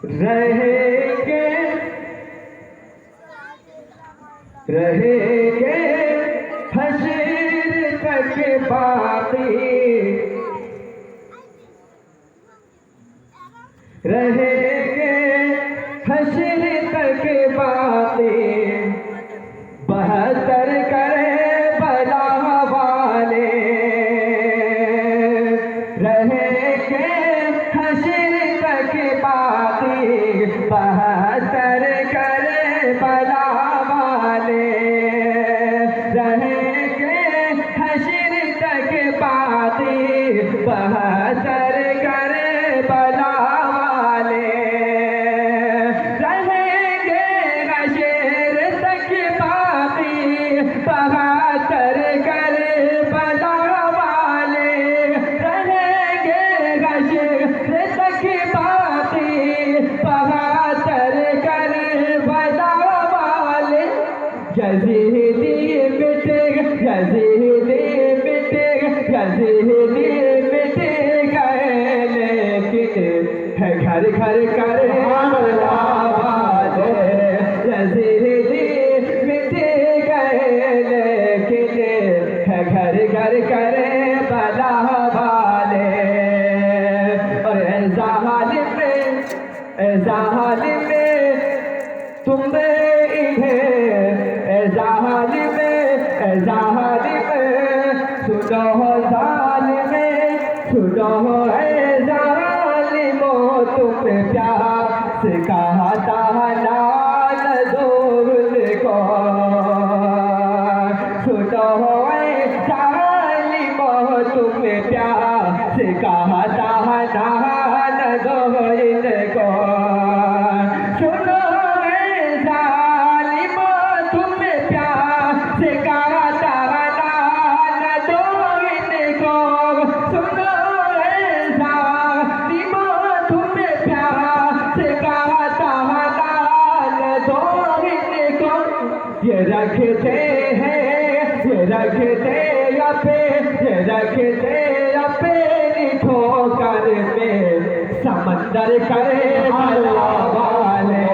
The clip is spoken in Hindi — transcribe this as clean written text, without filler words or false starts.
रहेंगे रहेंगे हश्र तक बाकी, रहेंगे हश्र तक बाकी। 72 करे बला वाले रहेंगे हश्र तक बाकी। 72 करे बला वाले रहेंगे हश्र तक बाकी। 72 करे बला वाले रहेंगे हश्र तक बाकी। 72 करे बला वाले रहेंगे हश्र तक बाकी। 72 करे बला वाले। यज़ीदी मिटेगा, यज़ीदी मिटेगा, यज़ीदी मिट गए लेकिन है घर घर करे बला वाले। यज़ीदी मिट गए लेकिन है घर घर करे बला वाले। और ऐ ज़ालिम तुम सुनो ज़ालिम, सुनो ऐ ज़ालिमो तुम प्यास कहता नाल दूर को। सुनो ऐ ज़ालिमो तुम प्यास कहता नाल दूर को। सुनो ऐ ज़ालिमो तुम प्यास कहता ये रखते हैं, ये रखते अपने ठोकर में समंदर करे